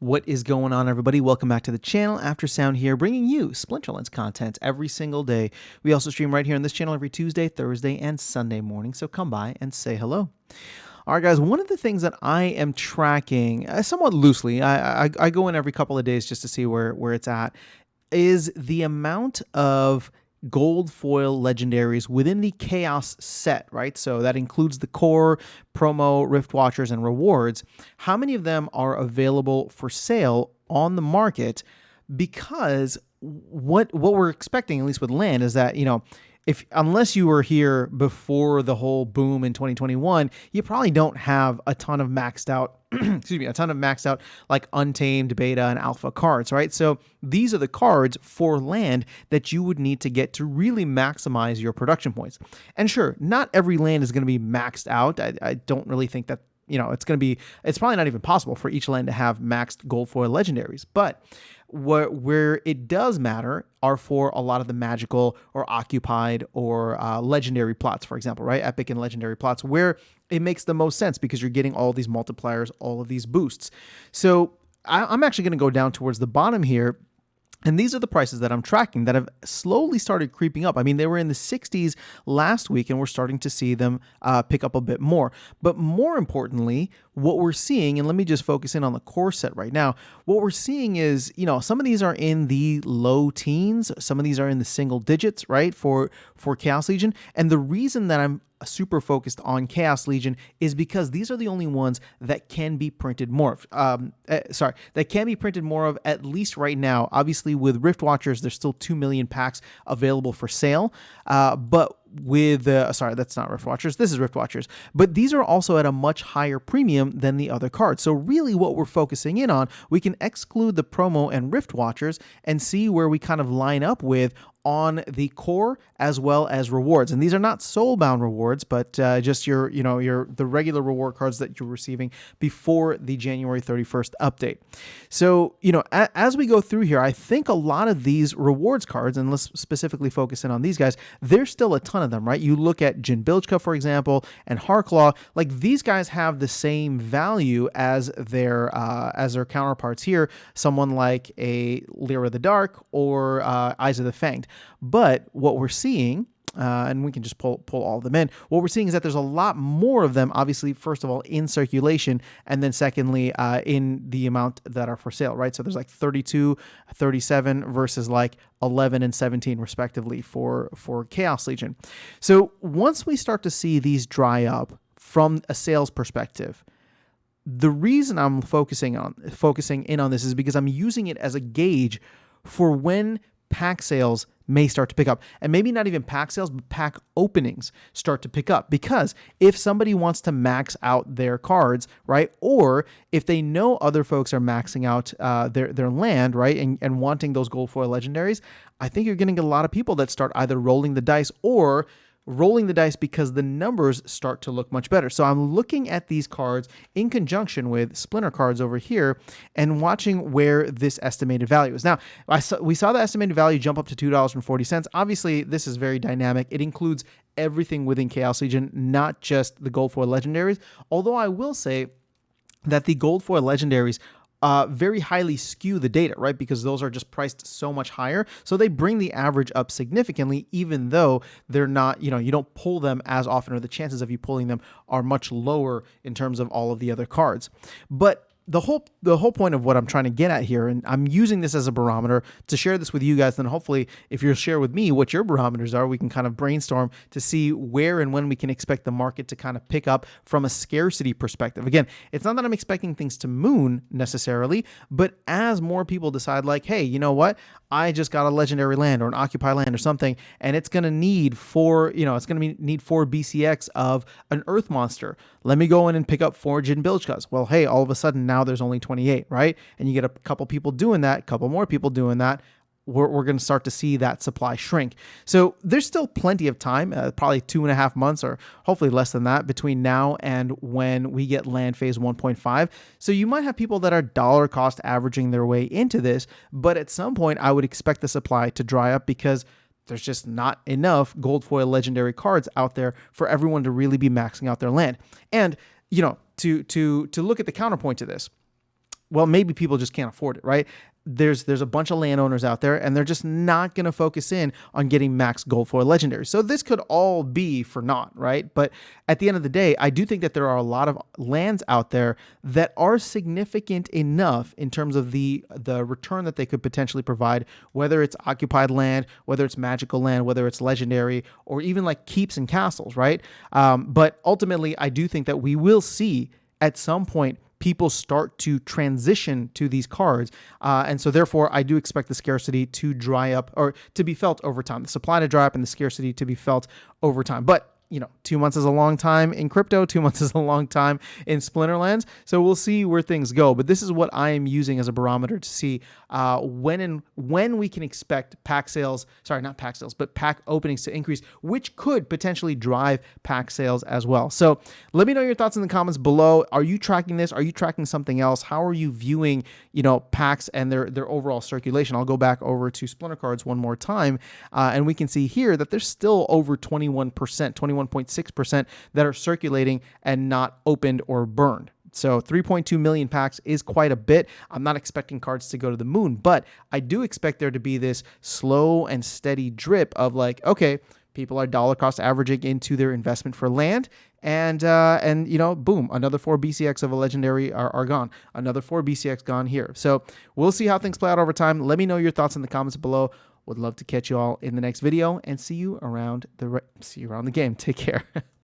What is going on, everybody? Welcome back to the channel. After Sound here, bringing you Splinterlands content every single day. We also stream right here on this channel every Tuesday, Thursday, and Sunday morning, so come by and say hello. All right, guys, one of the things that I am tracking somewhat loosely, I go in every couple of days just to see where it's at, is the amount of gold foil legendaries within the Chaos set, right? So that includes the core, promo, Rift Watchers, and rewards. How many of them are available for sale on the market? Because what we're expecting, at least with land, is that, if unless you were here before the whole boom in 2021, you probably don't have a ton of maxed out a ton of maxed out like untamed, beta, and alpha cards, right? So these are the cards for land that you would need to get to really maximize your production points. And sure, not every land is going to be maxed out. I don't really think that, it's probably not even possible for each land to have maxed gold foil legendaries, but where it does matter are for a lot of the magical or occupied or legendary plots, for example, right? Epic and legendary plots where it makes the most sense because you're getting all these multipliers, all of these boosts. So I'm actually going to go down towards the bottom here. And these are the prices that I'm tracking that have slowly started creeping up. I mean, they were in the 60s last week, and we're starting to see them pick up a bit more. But more importantly, what we're seeing, and let me just focus in on the core set right now, what we're seeing is, some of these are in the low teens, some of these are in the single digits, right, for Chaos Legion. And the reason that I'm super focused on Chaos Legion is because these are the only ones that can be printed more of. That can be printed more of, at least right now. Obviously, with Rift Watchers, there's still 2 million packs available for sale. But with that's not Rift Watchers, this is Rift Watchers, but these are also at a much higher premium than the other cards. So really what we're focusing in on, we can exclude the promo and Rift Watchers and see where we kind of line up with on the core as well as rewards. And these are not soulbound rewards, but just the regular reward cards that you're receiving before the January 31st update. So, as we go through here, I think a lot of these rewards cards, and let's specifically focus in on these guys, there's still a ton of them, right? You look at Jin Bilgeka, for example, and Harklaw, like these guys have the same value as their counterparts here, someone like a Lyra the Dark or Eyes of the Fanged. But what we're seeing, and we can just pull all of them in, what we're seeing is that there's a lot more of them, obviously, first of all, in circulation, and then secondly, in the amount that are for sale, right? So there's like 32, 37 versus like 11 and 17 respectively for Chaos Legion. So once we start to see these dry up from a sales perspective, the reason I'm focusing in on this is because I'm using it as a gauge for when pack sales may start to pick up, and maybe not even pack sales, but pack openings start to pick up. Because if somebody wants to max out their cards, right, or if they know other folks are maxing out their land, right, and wanting those gold foil legendaries, I think you're getting a lot of people that start either rolling the dice or rolling the dice because the numbers start to look much better. So I'm looking at these cards in conjunction with Splinter cards over here and watching where this estimated value is. Now, we saw the estimated value jump up to $2.40. Obviously, this is very dynamic. It includes everything within Chaos Legion, not just the gold foil legendaries. Although I will say that the gold foil legendaries very highly skew the data, right? Because those are just priced so much higher. So they bring the average up significantly, even though they're not, you don't pull them as often, or the chances of you pulling them are much lower in terms of all of the other cards. But the whole point of what I'm trying to get at here, and I'm using this as a barometer to share this with you guys, then hopefully if you'll share with me what your barometers are, we can kind of brainstorm to see where and when we can expect the market to kind of pick up from a scarcity perspective. Again, it's not that I'm expecting things to moon necessarily, but as more people decide like, hey, you know what? I just got a legendary land or an occupied land or something, and it's going to need four BCX of an earth monster. Let me go in and pick up 4 Jin Bilgekas. Well, hey, all of a sudden now there's only 28, right? And you get a couple people doing that, a couple more people doing that. We're going to start to see that supply shrink. So there's still plenty of time, probably 2.5 months or hopefully less than that between now and when we get land phase 1.5. So you might have people that are dollar cost averaging their way into this, but at some point I would expect the supply to dry up because there's just not enough gold foil legendary cards out there for everyone to really be maxing out their land. And, to look at the counterpoint to this, well, maybe people just can't afford it, right? There's a bunch of landowners out there, and they're just not going to focus in on getting max gold foil legendary. So this could all be for naught, right? But at the end of the day, I do think that there are a lot of lands out there that are significant enough in terms of the return that they could potentially provide, whether it's occupied land, whether it's magical land, whether it's legendary, or even like keeps and castles, right? But ultimately, I do think that we will see at some point people start to transition to these cards. And so therefore, I do expect the scarcity to dry up, or to be felt over time, the supply to dry up and the scarcity to be felt over time. But 2 months is a long time in crypto. 2 months is a long time in Splinterlands. So we'll see where things go. But this is what I am using as a barometer to see when we can expect pack sales. Sorry, not pack sales, but pack openings to increase, which could potentially drive pack sales as well. So let me know your thoughts in the comments below. Are you tracking this? Are you tracking something else? How are you viewing, packs and their overall circulation? I'll go back over to Splinter Cards one more time, and we can see here that there's still over 21%, 21.6% that are circulating and not opened or burned. So 3.2 million packs is quite a bit. I'm not expecting cards to go to the moon, but I do expect there to be this slow and steady drip of like, okay, people are dollar cost averaging into their investment for land, and boom, another 4 BCX of a legendary are gone. Another 4 BCX gone here. So we'll see how things play out over time. Let me know your thoughts in the comments below. Would love to catch you all in the next video and see you around the game. Take care.